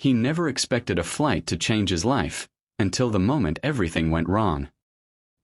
He never expected a flight to change his life, until the moment everything went wrong.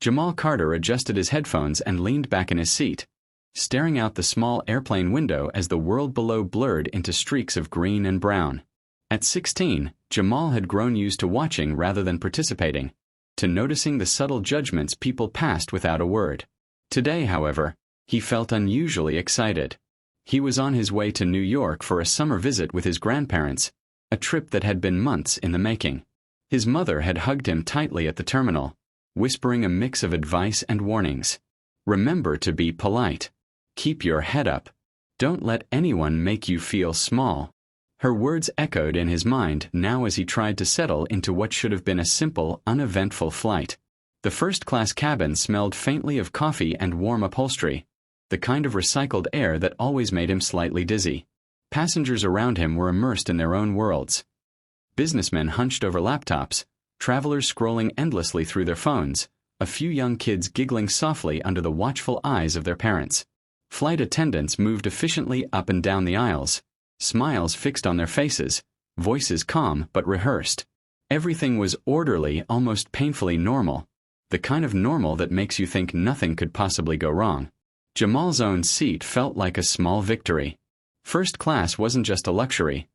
Jamal Carter adjusted his headphones and leaned back in his seat, staring out the small airplane window as the world below blurred into streaks of green and brown. At 16, Jamal had grown used to watching rather than participating, to noticing the subtle judgments people passed without a word. Today, however, he felt unusually excited. He was on his way to New York for a summer visit with his grandparents, a trip that had been months in the making. His mother had hugged him tightly at the terminal, whispering a mix of advice and warnings. Remember to be polite. Keep your head up. Don't let anyone make you feel small. Her words echoed in his mind now as he tried to settle into what should have been a simple, uneventful flight. The first-class cabin smelled faintly of coffee and warm upholstery, the kind of recycled air that always made him slightly dizzy. Passengers around him were immersed in their own worlds. Businessmen hunched over laptops, travelers scrolling endlessly through their phones, a few young kids giggling softly under the watchful eyes of their parents. Flight attendants moved efficiently up and down the aisles, smiles fixed on their faces, voices calm but rehearsed. Everything was orderly, almost painfully normal, the kind of normal that makes you think nothing could possibly go wrong. Jamal's own seat felt like a small victory. First class wasn't just a luxury.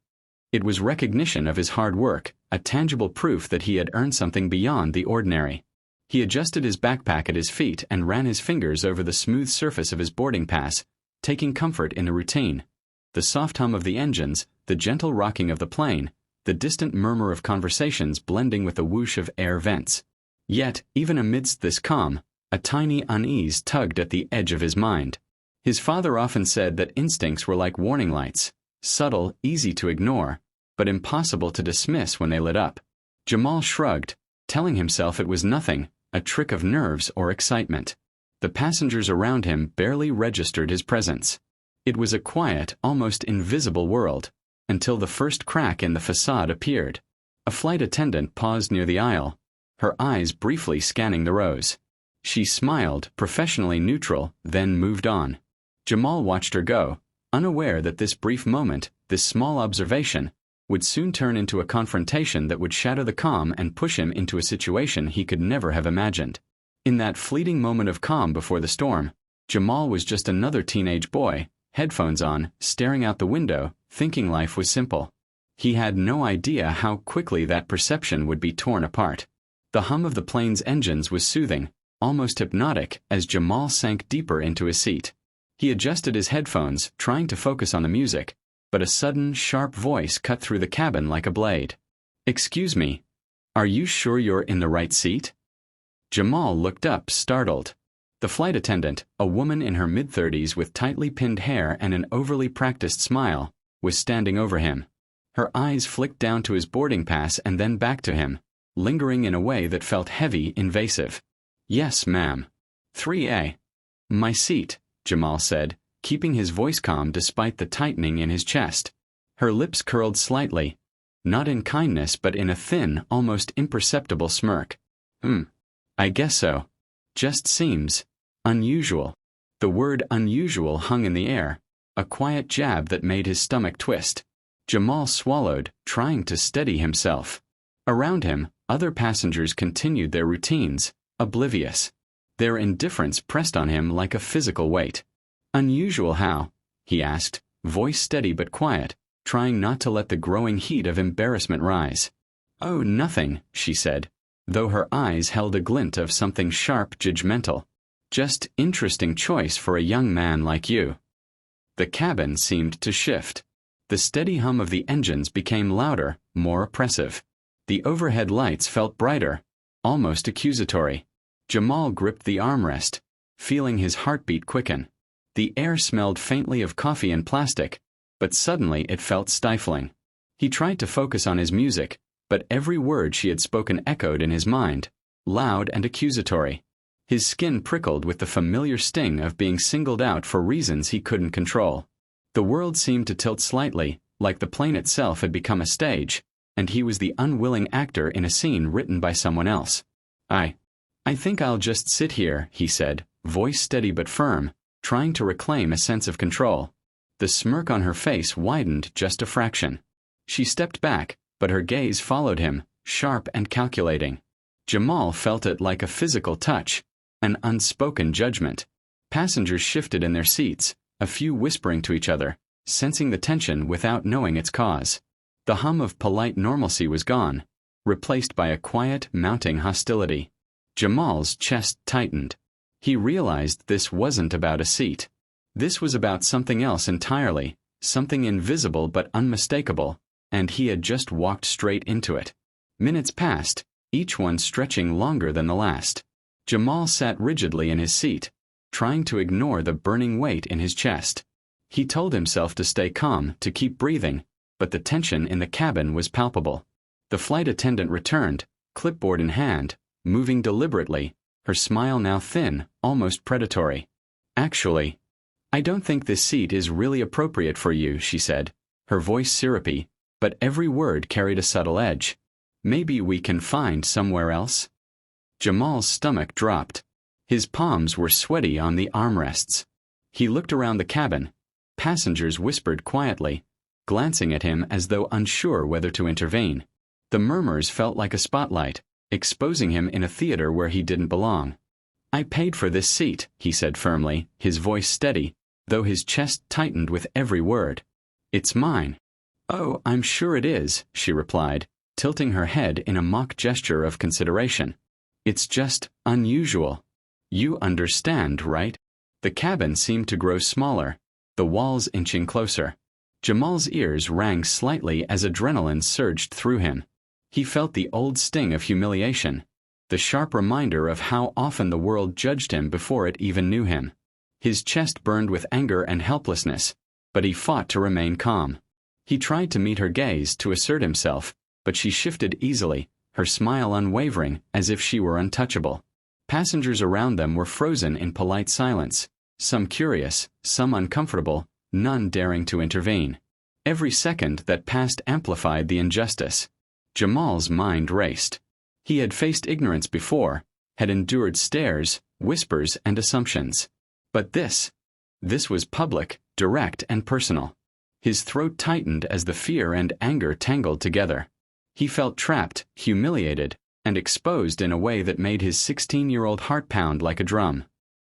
It was recognition of his hard work, a tangible proof that he had earned something beyond the ordinary. He adjusted his backpack at his feet and ran his fingers over the smooth surface of his boarding pass, taking comfort in the routine. The soft hum of the engines, the gentle rocking of the plane, the distant murmur of conversations blending with the whoosh of air vents. Yet, even amidst this calm, a tiny unease tugged at the edge of his mind. His father often said that instincts were like warning lights, subtle, easy to ignore, but impossible to dismiss when they lit up. Jamal shrugged, telling himself it was nothing, a trick of nerves or excitement. The passengers around him barely registered his presence. It was a quiet, almost invisible world, until the first crack in the facade appeared. A flight attendant paused near the aisle, her eyes briefly scanning the rows. She smiled, professionally neutral, then moved on. Jamal watched her go, unaware that this brief moment, this small observation, would soon turn into a confrontation that would shatter the calm and push him into a situation he could never have imagined. In that fleeting moment of calm before the storm, Jamal was just another teenage boy, headphones on, staring out the window, thinking life was simple. He had no idea how quickly that perception would be torn apart. The hum of the plane's engines was soothing, almost hypnotic, as Jamal sank deeper into his seat. He adjusted his headphones, trying to focus on the music, but a sudden, sharp voice cut through the cabin like a blade. "Excuse me, are you sure you're in the right seat?" Jamal looked up, startled. The flight attendant, a woman in her mid-30s with tightly pinned hair and an overly practiced smile, was standing over him. Her eyes flicked down to his boarding pass and then back to him, lingering in a way that felt heavy, invasive. "Yes, ma'am. 3A. My seat," Jamal said, keeping his voice calm despite the tightening in his chest. Her lips curled slightly, not in kindness but in a thin, almost imperceptible smirk. I guess so. Just seems unusual." The word unusual hung in the air, a quiet jab that made his stomach twist. Jamal swallowed, trying to steady himself. Around him, other passengers continued their routines, oblivious. Their indifference pressed on him like a physical weight. "Unusual how?" he asked, voice steady but quiet, trying not to let the growing heat of embarrassment rise. "Oh, nothing," she said, though her eyes held a glint of something sharp, judgmental. "Just interesting choice for a young man like you." The cabin seemed to shift. The steady hum of the engines became louder, more oppressive. The overhead lights felt brighter, almost accusatory. Jamal gripped the armrest, feeling his heartbeat quicken. The air smelled faintly of coffee and plastic, but suddenly it felt stifling. He tried to focus on his music, but every word she had spoken echoed in his mind, loud and accusatory. His skin prickled with the familiar sting of being singled out for reasons he couldn't control. The world seemed to tilt slightly, like the plane itself had become a stage, and he was the unwilling actor in a scene written by someone else. I think I'll just sit here," he said, voice steady but firm, trying to reclaim a sense of control. The smirk on her face widened just a fraction. She stepped back, but her gaze followed him, sharp and calculating. Jamal felt it like a physical touch, an unspoken judgment. Passengers shifted in their seats, a few whispering to each other, sensing the tension without knowing its cause. The hum of polite normalcy was gone, replaced by a quiet, mounting hostility. Jamal's chest tightened. He realized this wasn't about a seat. This was about something else entirely, something invisible but unmistakable, and he had just walked straight into it. Minutes passed, each one stretching longer than the last. Jamal sat rigidly in his seat, trying to ignore the burning weight in his chest. He told himself to stay calm, to keep breathing, but the tension in the cabin was palpable. The flight attendant returned, clipboard in hand, moving deliberately, her smile now thin, almost predatory. "Actually, I don't think this seat is really appropriate for you," she said, her voice syrupy, but every word carried a subtle edge. "Maybe we can find somewhere else?" Jamal's stomach dropped. His palms were sweaty on the armrests. He looked around the cabin. Passengers whispered quietly, glancing at him as though unsure whether to intervene. The murmurs felt like a spotlight, exposing him in a theater where he didn't belong. "I paid for this seat," he said firmly, his voice steady, though his chest tightened with every word. "It's mine." "Oh, I'm sure it is," she replied, tilting her head in a mock gesture of consideration. "It's just unusual. You understand, right?" The cabin seemed to grow smaller, the walls inching closer. Jamal's ears rang slightly as adrenaline surged through him. He felt the old sting of humiliation, the sharp reminder of how often the world judged him before it even knew him. His chest burned with anger and helplessness, but he fought to remain calm. He tried to meet her gaze, to assert himself, but she shifted easily, her smile unwavering, as if she were untouchable. Passengers around them were frozen in polite silence, some curious, some uncomfortable, none daring to intervene. Every second that passed amplified the injustice. Jamal's mind raced. He had faced ignorance before, had endured stares, whispers, and assumptions. But this was public, direct, and personal. His throat tightened as the fear and anger tangled together. He felt trapped, humiliated, and exposed in a way that made his 16-year-old heart pound like a drum.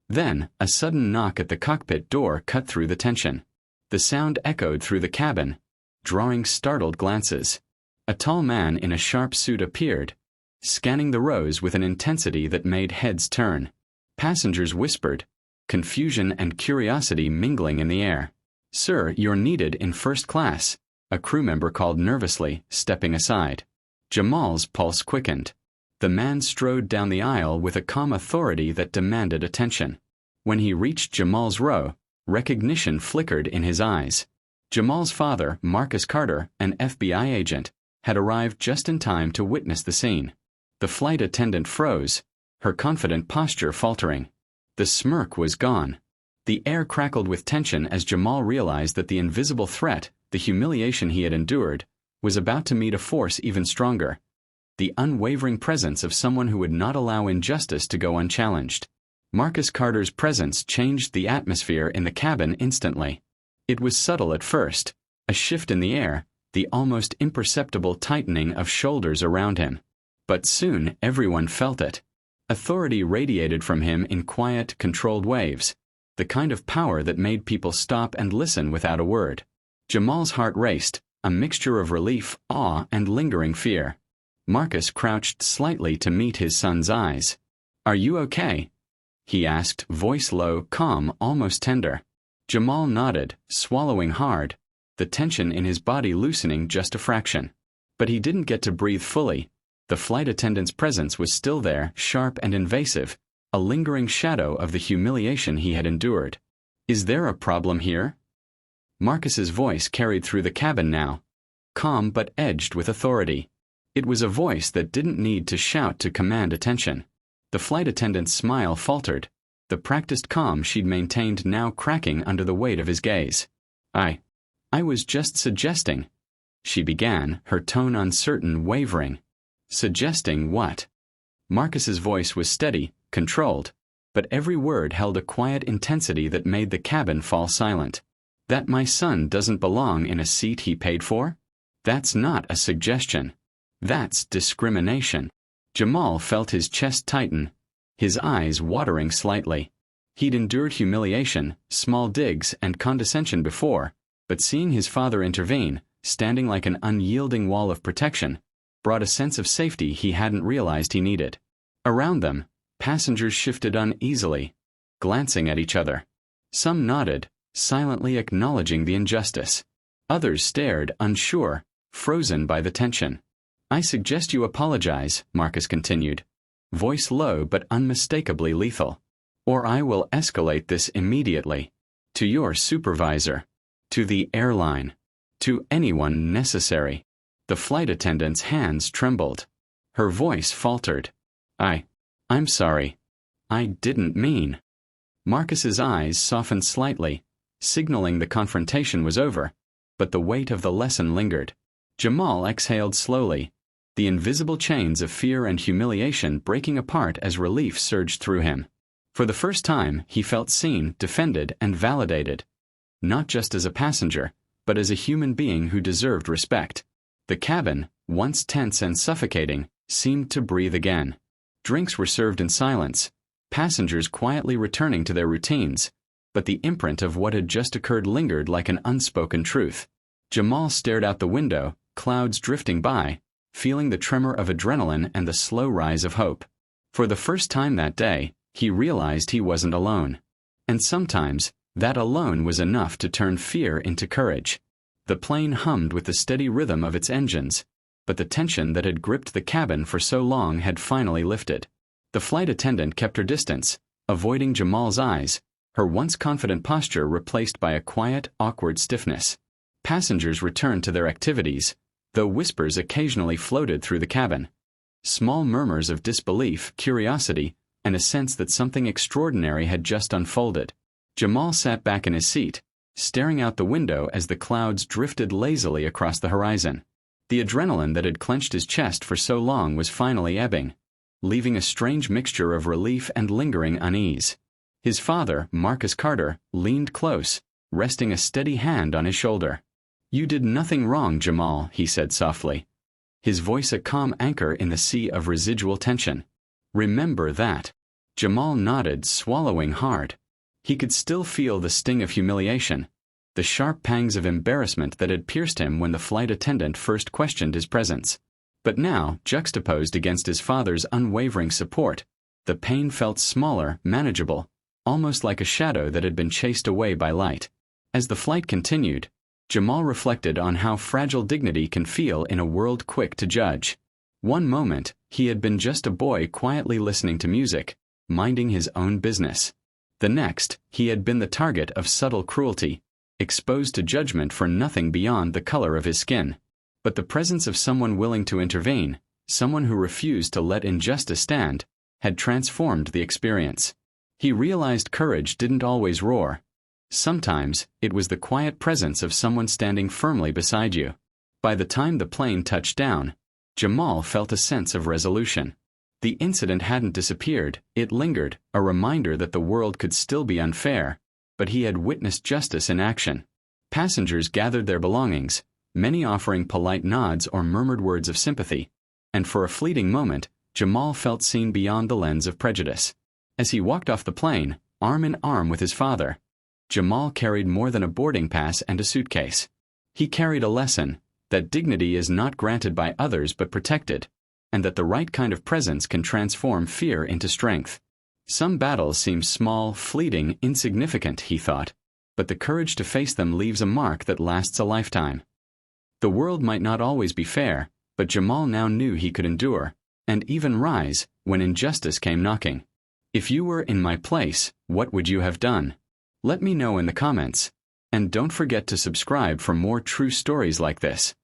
Then, a sudden knock at the cockpit door cut through the tension. The sound echoed through the cabin, drawing startled glances. A tall man in a sharp suit appeared, scanning the rows with an intensity that made heads turn. Passengers whispered, confusion and curiosity mingling in the air. "Sir, you're needed in first class," a crew member called nervously, stepping aside. Jamal's pulse quickened. The man strode down the aisle with a calm authority that demanded attention. When he reached Jamal's row, recognition flickered in his eyes. Jamal's father, Marcus Carter, an FBI agent, had arrived just in time to witness the scene. The flight attendant froze, her confident posture faltering. The smirk was gone. The air crackled with tension as Jamal realized that the invisible threat, the humiliation he had endured, was about to meet a force even stronger. The unwavering presence of someone who would not allow injustice to go unchallenged. Marcus Carter's presence changed the atmosphere in the cabin instantly. It was subtle at first, a shift in the air, the almost imperceptible tightening of shoulders around him. But soon everyone felt it. Authority radiated from him in quiet, controlled waves, the kind of power that made people stop and listen without a word. Jamal's heart raced, a mixture of relief, awe, and lingering fear. Marcus crouched slightly to meet his son's eyes. "Are you okay?" he asked, voice low, calm, almost tender. Jamal nodded, swallowing hard, the tension in his body loosening just a fraction. But he didn't get to breathe fully. The flight attendant's presence was still there, sharp and invasive, a lingering shadow of the humiliation he had endured. "Is there a problem here?" Marcus's voice carried through the cabin now, calm but edged with authority. It was a voice that didn't need to shout to command attention. The flight attendant's smile faltered, the practiced calm she'd maintained now cracking under the weight of his gaze. I was just suggesting," she began, her tone uncertain, wavering. "Suggesting what?" Marcus's voice was steady, controlled, but every word held a quiet intensity that made the cabin fall silent. "That my son doesn't belong in a seat he paid for?" That's not a suggestion. That's discrimination. Jamal felt his chest tighten, his eyes watering slightly. He'd endured humiliation, small digs, and condescension before, but seeing his father intervene, standing like an unyielding wall of protection, brought a sense of safety he hadn't realized he needed. Around them, passengers shifted uneasily, glancing at each other. Some nodded, silently acknowledging the injustice. Others stared, unsure, frozen by the tension. "I suggest you apologize," Marcus continued, voice low but unmistakably lethal. "Or I will escalate this immediately. To your supervisor. To the airline. To anyone necessary." The flight attendant's hands trembled. Her voice faltered. I'm sorry. I didn't mean." Marcus's eyes softened slightly, signaling the confrontation was over, but the weight of the lesson lingered. Jamal exhaled slowly, the invisible chains of fear and humiliation breaking apart as relief surged through him. For the first time, he felt seen, defended, and validated. Not just as a passenger, but as a human being who deserved respect. The cabin, once tense and suffocating, seemed to breathe again. Drinks were served in silence, passengers quietly returning to their routines, but the imprint of what had just occurred lingered like an unspoken truth. Jamal stared out the window, clouds drifting by, feeling the tremor of adrenaline and the slow rise of hope. For the first time that day, he realized he wasn't alone. And sometimes, that alone was enough to turn fear into courage. The plane hummed with the steady rhythm of its engines, but the tension that had gripped the cabin for so long had finally lifted. The flight attendant kept her distance, avoiding Jamal's eyes, her once confident posture replaced by a quiet, awkward stiffness. Passengers returned to their activities, though whispers occasionally floated through the cabin. Small murmurs of disbelief, curiosity, and a sense that something extraordinary had just unfolded. Jamal sat back in his seat, staring out the window as the clouds drifted lazily across the horizon. The adrenaline that had clenched his chest for so long was finally ebbing, leaving a strange mixture of relief and lingering unease. His father, Marcus Carter, leaned close, resting a steady hand on his shoulder. "You did nothing wrong, Jamal," he said softly, his voice a calm anchor in the sea of residual tension. "Remember that." Jamal nodded, swallowing hard. He could still feel the sting of humiliation, the sharp pangs of embarrassment that had pierced him when the flight attendant first questioned his presence. But now, juxtaposed against his father's unwavering support, the pain felt smaller, manageable, almost like a shadow that had been chased away by light. As the flight continued, Jamal reflected on how fragile dignity can feel in a world quick to judge. One moment, he had been just a boy quietly listening to music, minding his own business. The next, he had been the target of subtle cruelty, exposed to judgment for nothing beyond the color of his skin. But the presence of someone willing to intervene, someone who refused to let injustice stand, had transformed the experience. He realized courage didn't always roar. Sometimes, it was the quiet presence of someone standing firmly beside you. By the time the plane touched down, Jamal felt a sense of resolution. The incident hadn't disappeared, it lingered, a reminder that the world could still be unfair, but he had witnessed justice in action. Passengers gathered their belongings, many offering polite nods or murmured words of sympathy, and for a fleeting moment, Jamal felt seen beyond the lens of prejudice. As he walked off the plane, arm in arm with his father, Jamal carried more than a boarding pass and a suitcase. He carried a lesson, that dignity is not granted by others but protected, and that the right kind of presence can transform fear into strength. Some battles seem small, fleeting, insignificant, he thought, but the courage to face them leaves a mark that lasts a lifetime. The world might not always be fair, but Jamal now knew he could endure, and even rise, when injustice came knocking. If you were in my place, what would you have done? Let me know in the comments, and don't forget to subscribe for more true stories like this.